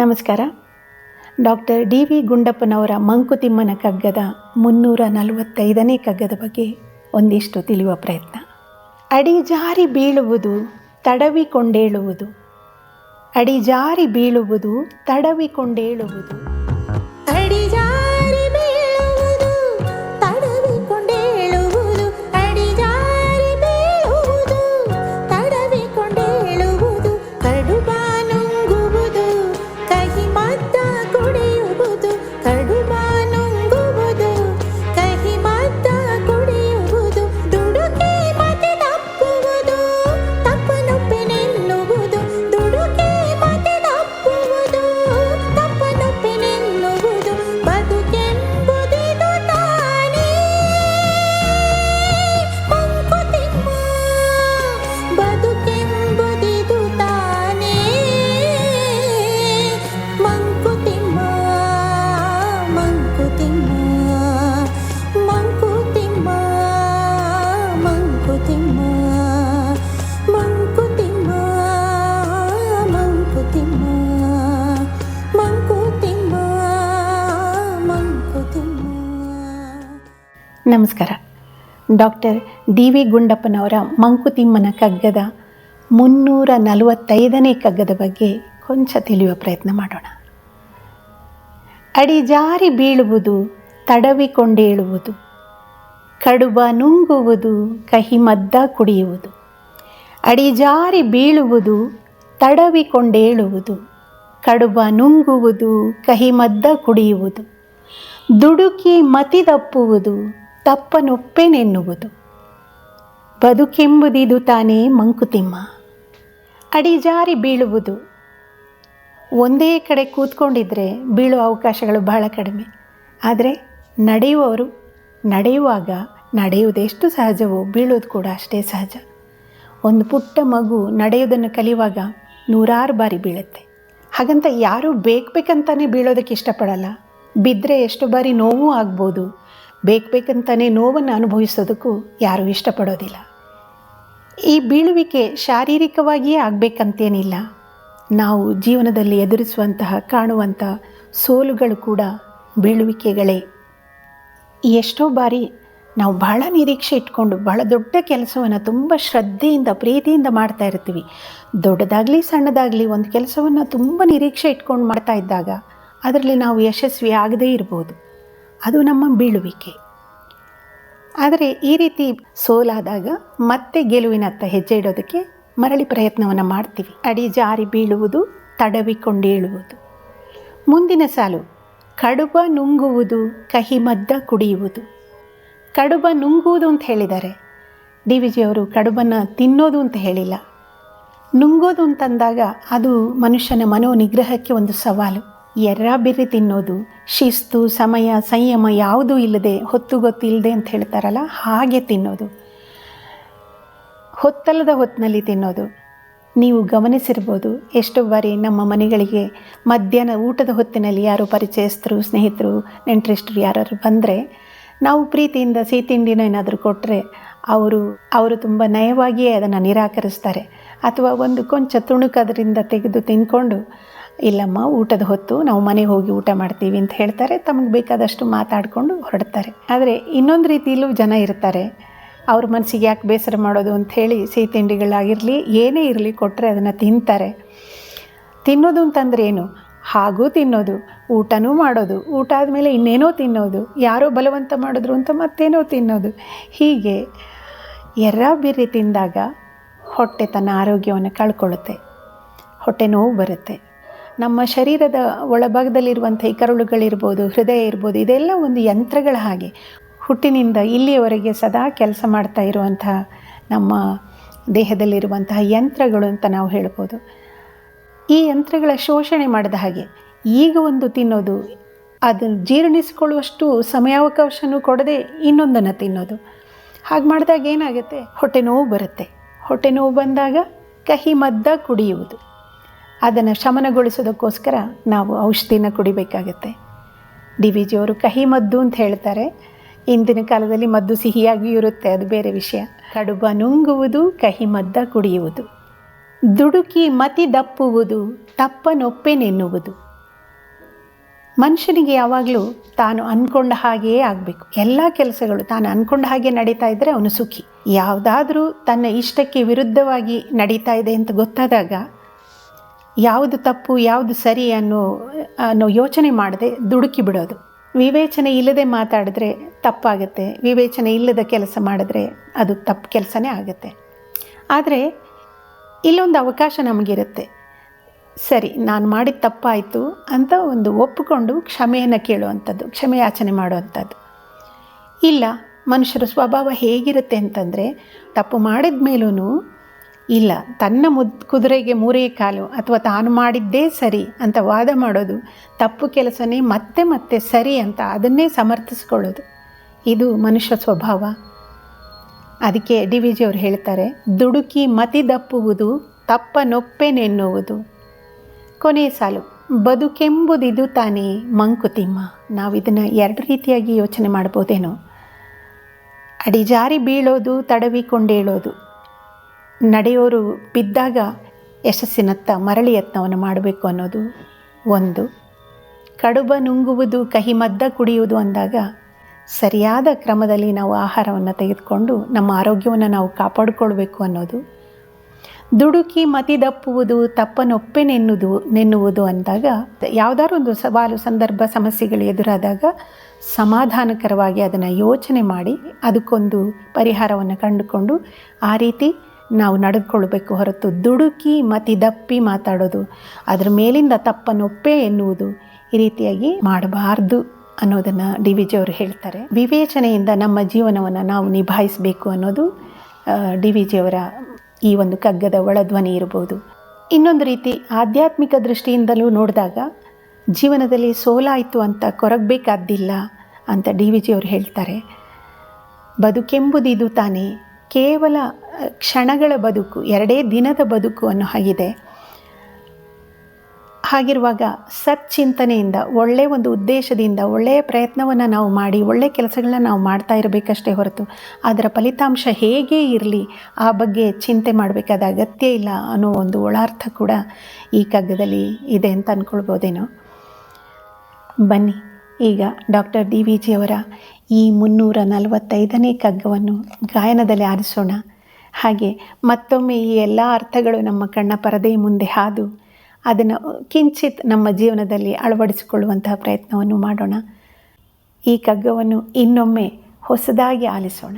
ನಮಸ್ಕಾರ. Doctor DV. ಗುಂಡಪ್ಪನವರ ಮಂಕುತಿಮ್ಮನ ಕಗ್ಗದ 345ನೇ ಕಗ್ಗದ ಬಗ್ಗೆ ಒಂದಿಷ್ಟು ತಿಳಿಯುವ ಪ್ರಯತ್ನ. ಅಡಿಜಾರಿ ಬೀಳುವುದು ತಡವಿಕೊಂಡೇಳುವುದು, ಅಡಿಜಾರಿ ಬೀಳುವುದು ತಡವಿಕೊಂಡೇಳುವುದು. ನಮಸ್ಕಾರ. Doctor DV. ಗುಂಡಪ್ಪನವರ ಮಂಕುತಿಮ್ಮನ ಕಗ್ಗದ 345ನೇ ಕಗ್ಗದ ಬಗ್ಗೆ ಕೊಂಚ ತಿಳಿಯುವ ಪ್ರಯತ್ನ ಮಾಡೋಣ. ಅಡಿಜಾರಿ ಬೀಳುವುದು ತಡವಿಕೊಂಡೇಳುವುದು, ಕಡುಬ ನುಂಗುವುದು ಕಹಿಮದ್ದ ಕುಡಿಯುವುದು. ಅಡಿಜಾರಿ ಬೀಳುವುದು ತಡವಿಕೊಂಡೇಳುವುದು, ಕಡುಬ ನುಂಗುವುದು ಕಹಿಮದ್ದ ಕುಡಿಯುವುದು. ದುಡುಕಿ ಮತಿದಪ್ಪುವುದು ತಪ್ಪನೊಪ್ಪೆನೆನ್ನುವುದು. ಬದುಕೆಂಬುದಿದು ತಾನೇ ಮಂಕುತಿಮ್ಮ. ಅಡಿಜಾರಿ ಬೀಳುವುದು, ಒಂದೇ ಕಡೆ ಕೂತ್ಕೊಂಡಿದ್ರೆ ಬೀಳುವ ಅವಕಾಶಗಳು ಬಹಳ ಕಡಿಮೆ. ಆದರೆ ನಡೆಯುವವರು ನಡೆಯುವಾಗ ನಡೆಯುವುದೆಷ್ಟು ಸಹಜವೋ ಬೀಳೋದು ಕೂಡ ಅಷ್ಟೇ ಸಹಜ. ಒಂದು ಪುಟ್ಟ ಮಗು ನಡೆಯೋದನ್ನು ಕಲಿಯುವಾಗ 100 ಬಾರಿ ಬೀಳುತ್ತೆ. ಹಾಗಂತ ಯಾರೂ ಬೇಕಂತಾನೆ ಬೀಳೋದಕ್ಕೆ ಇಷ್ಟಪಡಲ್ಲ. ಬಿದ್ದರೆ ಎಷ್ಟು ಬಾರಿ ನೋವು ಆಗ್ಬೋದು. ಬೇಕಂತಾನೆ ನೋವನ್ನು ಅನುಭವಿಸೋದಕ್ಕೂ ಯಾರೂ ಇಷ್ಟಪಡೋದಿಲ್ಲ. ಈ ಬೀಳುವಿಕೆ ಶಾರೀರಿಕವಾಗಿಯೇ ಆಗಬೇಕಂತೇನಿಲ್ಲ. ನಾವು ಜೀವನದಲ್ಲಿ ಎದುರಿಸುವಂತಹ ಕಾಣುವಂಥ ಸೋಲುಗಳು ಕೂಡ ಬೀಳುವಿಕೆಗಳೇ. ಎಷ್ಟೋ ಬಾರಿ ನಾವು ಬಹಳ ನಿರೀಕ್ಷೆ ಇಟ್ಕೊಂಡು ಬಹಳ ದೊಡ್ಡ ಕೆಲಸವನ್ನು ತುಂಬ ಶ್ರದ್ಧೆಯಿಂದ ಪ್ರೀತಿಯಿಂದ ಮಾಡ್ತಾ ಇರ್ತೀವಿ. ದೊಡ್ಡದಾಗಲಿ ಸಣ್ಣದಾಗಲಿ ಒಂದು ಕೆಲಸವನ್ನು ತುಂಬ ನಿರೀಕ್ಷೆ ಇಟ್ಕೊಂಡು ಮಾಡ್ತಾ ಇದ್ದಾಗ ಅದರಲ್ಲಿ ನಾವು ಯಶಸ್ವಿ ಆಗದೇ ಇರ್ಬೋದು. ಅದು ನಮ್ಮ ಬೀಳುವಿಕೆ. ಆದರೆ ಈ ರೀತಿ ಸೋಲಾದಾಗ ಮತ್ತೆ ಗೆಲುವಿನತ್ತ ಹೆಜ್ಜೆ ಇಡೋದಕ್ಕೆ ಮರಳಿ ಪ್ರಯತ್ನವನ್ನು ಮಾಡ್ತೀವಿ. ಅಡಿಜಾರಿ ಬೀಳುವುದು ತಡವಿಕೊಂಡೇಳುವುದು. ಮುಂದಿನ ಸಾಲು, ಕಡುಬ ನುಂಗುವುದು ಕಹಿಮದ್ದ ಕುಡಿಯುವುದು. ಕಡುಬ ನುಂಗುವುದು ಅಂತ ಹೇಳಿದ್ದಾರೆ. ಡಿ ವಿ ಜಿಯವರು ಕಡುಬನ್ನು ತಿನ್ನೋದು ಅಂತ ಹೇಳಿಲ್ಲ. ನುಂಗೋದು ಅಂತಂದಾಗ ಅದು ಮನುಷ್ಯನ ಮನೋನಿಗ್ರಹಕ್ಕೆ ಒಂದು ಸವಾಲು. ಎರ್ರಾಬಿರ್ರಿ ತಿನ್ನೋದು, ಶಿಸ್ತು ಸಮಯ ಸಂಯಮ ಯಾವುದೂ ಇಲ್ಲದೆ ಹೊತ್ತು ಗೊತ್ತಿಲ್ಲದೆ ಅಂತ ಹೇಳ್ತಾರಲ್ಲ, ಹಾಗೆ ತಿನ್ನೋದು, ಹೊತ್ತಲ್ಲದ ಹೊತ್ತಿನಲ್ಲಿ ತಿನ್ನೋದು. ನೀವು ಗಮನಿಸಿರ್ಬೋದು, ಎಷ್ಟೋ ಬಾರಿ ನಮ್ಮ ಮನೆಗಳಿಗೆ ಮಧ್ಯಾಹ್ನ ಊಟದ ಹೊತ್ತಿನಲ್ಲಿ ಯಾರೋ ಪರಿಚಯಸ್ಥರು ಸ್ನೇಹಿತರು ನೆಂಟರಿಷ್ಟರು ಯಾರಾದ್ರು ಬಂದರೆ ನಾವು ಪ್ರೀತಿಯಿಂದ ಸಿಹಿ ತಿಂಡಿನ ಏನಾದರೂ ಕೊಟ್ಟರೆ ಅವರು ತುಂಬ ನಯವಾಗಿಯೇ ಅದನ್ನು ನಿರಾಕರಿಸ್ತಾರೆ. ಅಥವಾ ಒಂದು ಕೊಂಚ ತುಣುಕದರಿಂದ ತೆಗೆದು ತಿಂದ್ಕೊಂಡು, ಇಲ್ಲಮ್ಮ ಊಟದ ಹೊತ್ತು ನಾವು ಮನೆಗೆ ಹೋಗಿ ಊಟ ಮಾಡ್ತೀವಿ ಅಂತ ಹೇಳ್ತಾರೆ. ತಮಗೆ ಬೇಕಾದಷ್ಟು ಮಾತಾಡಿಕೊಂಡು ಹೊರಡ್ತಾರೆ. ಆದರೆ ಇನ್ನೊಂದು ರೀತಿಯಲ್ಲೂ ಜನ ಇರ್ತಾರೆ. ಅವ್ರ ಮನಸ್ಸಿಗೆ ಯಾಕೆ ಬೇಸರ ಮಾಡೋದು ಅಂಥೇಳಿ ಸಿಹಿ ತಿಂಡಿಗಳಾಗಿರಲಿ ಏನೇ ಇರಲಿ ಕೊಟ್ಟರೆ ಅದನ್ನು ತಿಂತಾರೆ. ತಿನ್ನೋದು ಅಂತಂದರೆ ಏನು? ಹಾಗೂ ತಿನ್ನೋದು, ಊಟನೂ ಮಾಡೋದು, ಊಟ ಆದಮೇಲೆ ಇನ್ನೇನೋ ತಿನ್ನೋದು, ಯಾರೋ ಬಲವಂತ ಮಾಡಿದ್ರು ಅಂತ ಮತ್ತೇನೋ ತಿನ್ನೋದು. ಹೀಗೆ ಎರ್ರಾಬಿರ್ರಿ ತಿಂದಾಗ ಹೊಟ್ಟೆ ತನ್ನ ಆರೋಗ್ಯವನ್ನು ಕಳ್ಕೊಳ್ಳುತ್ತೆ. ಹೊಟ್ಟೆ ನೋವು ಬರುತ್ತೆ. ನಮ್ಮ ಶರೀರದ ಒಳಭಾಗದಲ್ಲಿರುವಂಥ ಈ ಕರುಳುಗಳಿರ್ಬೋದು, ಹೃದಯ ಇರ್ಬೋದು, ಇದೆಲ್ಲ ಒಂದು ಯಂತ್ರಗಳ ಹಾಗೆ ಹುಟ್ಟಿನಿಂದ ಇಲ್ಲಿಯವರೆಗೆ ಸದಾ ಕೆಲಸ ಮಾಡ್ತಾ ಇರುವಂಥ ನಮ್ಮ ದೇಹದಲ್ಲಿರುವಂತಹ ಯಂತ್ರಗಳು ಅಂತ ನಾವು ಹೇಳ್ಬೋದು. ಈ ಯಂತ್ರಗಳ ಶೋಷಣೆ ಮಾಡಿದ ಹಾಗೆ ಈಗ ಒಂದು ತಿನ್ನೋದು, ಅದನ್ನು ಜೀರ್ಣಿಸಿಕೊಳ್ಳುವಷ್ಟು ಸಮಯಾವಕಾಶನೂ ಕೊಡದೆ ಇನ್ನೊಂದನ್ನು ತಿನ್ನೋದು. ಹಾಗೆ ಮಾಡಿದಾಗ ಏನಾಗುತ್ತೆ? ಹೊಟ್ಟೆ ನೋವು ಬರುತ್ತೆ. ಹೊಟ್ಟೆ ನೋವು ಬಂದಾಗ ಕಹಿಮದ್ದ ಕುಡಿಯುವುದು. ಅದನ್ನು ಶಮನಗೊಳಿಸೋದಕ್ಕೋಸ್ಕರ ನಾವು ಔಷಧಿನ ಕುಡಿಬೇಕಾಗತ್ತೆ. ಡಿ ವಿ ಜಿಯವರು ಕಹಿಮದ್ದು ಅಂತ ಹೇಳ್ತಾರೆ. ಇಂದಿನ ಕಾಲದಲ್ಲಿ ಮದ್ದು ಸಿಹಿಯಾಗಿಯೂ ಇರುತ್ತೆ, ಅದು ಬೇರೆ ವಿಷಯ. ಕಡುಬ ನುಂಗುವುದು ಕಹಿಮದ್ದ ಕುಡಿಯುವುದು. ದುಡುಕಿ ಮತಿದಪ್ಪುವುದು ತಪ್ಪನೊಪ್ಪೆನೆನ್ನುವುದು. ಮನುಷ್ಯನಿಗೆ ಯಾವಾಗಲೂ ತಾನು ಅಂದ್ಕೊಂಡ ಹಾಗೆಯೇ ಆಗಬೇಕು. ಎಲ್ಲ ಕೆಲಸಗಳು ತಾನು ಅಂದ್ಕೊಂಡ ಹಾಗೆ ನಡೀತಾ ಇದ್ದರೆ ಅವನು ಸುಖಿ. ಯಾವುದಾದ್ರೂ ತನ್ನ ಇಷ್ಟಕ್ಕೆ ವಿರುದ್ಧವಾಗಿ ನಡೀತಾ ಇದೆ ಅಂತ ಗೊತ್ತಾದಾಗ ಯಾವುದು ತಪ್ಪು ಯಾವುದು ಸರಿ ಅನ್ನೋ ಯೋಚನೆ ಮಾಡದೆ ದುಡುಕಿ ಬಿಡೋದು. ವಿವೇಚನೆ ಇಲ್ಲದೆ ಮಾತಾಡಿದ್ರೆ ತಪ್ಪಾಗುತ್ತೆ, ವಿವೇಚನೆ ಇಲ್ಲದ ಕೆಲಸ ಮಾಡಿದ್ರೆ ಅದು ತಪ್ಪು ಕೆಲಸನೇ ಆಗುತ್ತೆ. ಆದರೆ ಇಲ್ಲೊಂದು ಅವಕಾಶ ನಮಗಿರುತ್ತೆ. ಸರಿ, ನಾನು ಮಾಡಿದ ತಪ್ಪಾಯಿತು ಅಂತ ಒಂದು ಒಪ್ಪಿಕೊಂಡು ಕ್ಷಮೆಯನ್ನು ಕೇಳುವಂಥದ್ದು, ಕ್ಷಮೆ ಯಾಚನೆ ಮಾಡುವಂಥದ್ದು. ಇಲ್ಲ, ಮನುಷ್ಯರ ಸ್ವಭಾವ ಹೇಗಿರುತ್ತೆ ಅಂತಂದರೆ, ತಪ್ಪು ಮಾಡಿದ ಮೇಲೂ ಇಲ್ಲ, ತನ್ನ ಕುದುರೆಗೆ ಮೂರೇ ಕಾಲು ಅಥವಾ ತಾನು ಮಾಡಿದ್ದೇ ಸರಿ ಅಂತ ವಾದ ಮಾಡೋದು, ತಪ್ಪು ಕೆಲಸನೇ ಮತ್ತೆ ಮತ್ತೆ ಸರಿ ಅಂತ ಅದನ್ನೇ ಸಮರ್ಥಿಸ್ಕೊಳ್ಳೋದು, ಇದು ಮನುಷ್ಯ ಸ್ವಭಾವ. ಅದಕ್ಕೆ ಡಿ ವಿ ಜಿ ಅವರು ಹೇಳ್ತಾರೆ, ದುಡುಕಿ ಮತಿದಪ್ಪುವುದು ತಪ್ಪನೊಪ್ಪೆನೆನ್ನುವುದು. ಕೊನೆಯ ಸಾಲು, ಬದುಕೆಂಬುದಿದು ತಾನೇ ಮಂಕುತಿಮ್ಮ. ನಾವು ಇದನ್ನು ಎರಡು ರೀತಿಯಾಗಿ ಯೋಚನೆ ಮಾಡ್ಬೋದೇನೋ. ಅಡಿಜಾರಿ ಬೀಳೋದು, ತಡವಿಕೊಂಡೇಳೋದು. ನಡೆಯೋರು ಬಿದ್ದಾಗ ಯಶಸ್ಸಿನತ್ತ ಮರಳಿ ಯತ್ನವನ್ನು ಮಾಡಬೇಕು ಅನ್ನೋದು ಒಂದು. ಕಡುಬ ನುಂಗುವುದು, ಕಹಿಮದ್ದ ಕುಡಿಯುವುದು ಅಂದಾಗ ಸರಿಯಾದ ಕ್ರಮದಲ್ಲಿ ನಾವು ಆಹಾರವನ್ನು ತೆಗೆದುಕೊಂಡು ನಮ್ಮ ಆರೋಗ್ಯವನ್ನು ನಾವು ಕಾಪಾಡಿಕೊಳ್ಬೇಕು ಅನ್ನೋದು. ದುಡುಕಿ ಮತಿದಪ್ಪುವುದು ತಪ್ಪನೊಪ್ಪೆನೆನ್ನುವುದು ಅಂದಾಗ ಯಾವುದಾದ್ರು ಒಂದು ಸವಾಲು, ಸಂದರ್ಭ, ಸಮಸ್ಯೆಗಳು ಎದುರಾದಾಗ ಸಮಾಧಾನಕರವಾಗಿ ಅದನ್ನು ಯೋಚನೆ ಮಾಡಿ ಅದಕ್ಕೊಂದು ಪರಿಹಾರವನ್ನು ಕಂಡುಕೊಂಡು ಆ ರೀತಿ ನಾವು ನಡೆದುಕೊಳ್ಬೇಕು ಹೊರತು ದುಡುಕಿ ಮತಿದಪ್ಪಿ ಮಾತಾಡೋದು, ಅದರ ಮೇಲಿಂದ ತಪ್ಪನೊಪ್ಪೆ ಎನ್ನುವುದು ಈ ರೀತಿಯಾಗಿ ಮಾಡಬಾರ್ದು ಅನ್ನೋದನ್ನು ಡಿ ವಿ ಜಿ ಅವರು ಹೇಳ್ತಾರೆ. ವಿವೇಚನೆಯಿಂದ ನಮ್ಮ ಜೀವನವನ್ನು ನಾವು ನಿಭಾಯಿಸಬೇಕು ಅನ್ನೋದು ಡಿ ವಿ ಜಿ ಅವರ ಈ ಒಂದು ಕಗ್ಗದ ಒಳಧ್ವನಿ ಇರ್ಬೋದು. ಇನ್ನೊಂದು ರೀತಿ ಆಧ್ಯಾತ್ಮಿಕ ದೃಷ್ಟಿಯಿಂದಲೂ ನೋಡಿದಾಗ ಜೀವನದಲ್ಲಿ ಸೋಲಾಯಿತು ಅಂತ ಕೊರಗಬೇಕಾದ್ದಿಲ್ಲ ಅಂತ ಡಿ ವಿ ಜಿ ಅವರು ಹೇಳ್ತಾರೆ. ಬದುಕೆಂಬುದಿದು ತಾನೇ ಕೇವಲ ಕ್ಷಣಗಳ ಬದುಕು, 2 ದಿನದ ಬದುಕು ಅನ್ನೋ ಹಾಗಿದೆ. ಹಾಗಿರುವಾಗ ಸಚ್ಚಿಂತನೆಯಿಂದ, ಒಳ್ಳೆಯ ಒಂದು ಉದ್ದೇಶದಿಂದ, ಒಳ್ಳೆಯ ಪ್ರಯತ್ನವನ್ನು ನಾವು ಮಾಡಿ ಒಳ್ಳೆಯ ಕೆಲಸಗಳನ್ನ ನಾವು ಮಾಡ್ತಾ ಇರಬೇಕಷ್ಟೇ ಹೊರತು ಅದರ ಫಲಿತಾಂಶ ಹೇಗೇ ಇರಲಿ ಆ ಬಗ್ಗೆ ಚಿಂತೆ ಮಾಡಬೇಕಾದ ಅಗತ್ಯ ಇಲ್ಲ ಅನ್ನೋ ಒಂದು ಒಳಾರ್ಥ ಕೂಡ ಈ ಕಗ್ಗದಲ್ಲಿ ಇದೆ ಅಂತ ಅಂದ್ಕೊಳ್ಬೋದೇನೋ. ಬನ್ನಿ ಈಗ ಡಾಕ್ಟರ್ ಡಿ ವಿ ಜಿ ಅವರ ಈ 345ನೇ ಕಗ್ಗವನ್ನು ಗಾಯನದಲ್ಲಿ ಆರಿಸೋಣ. ಹಾಗೆ ಮತ್ತೊಮ್ಮೆ ಈ ಎಲ್ಲ ಅರ್ಥಗಳು ನಮ್ಮ ಕಣ್ಣ ಪರದೆಯ ಮುಂದೆ ಹಾದು ಅದನ್ನು ಕಿಂಚಿತ್ ನಮ್ಮ ಜೀವನದಲ್ಲಿ ಅಳವಡಿಸಿಕೊಳ್ಳುವಂತಹ ಪ್ರಯತ್ನವನ್ನು ಮಾಡೋಣ. ಈ ಕಗ್ಗವನ್ನು ಇನ್ನೊಮ್ಮೆ ಹೊಸದಾಗಿ ಆಲಿಸೋಣ.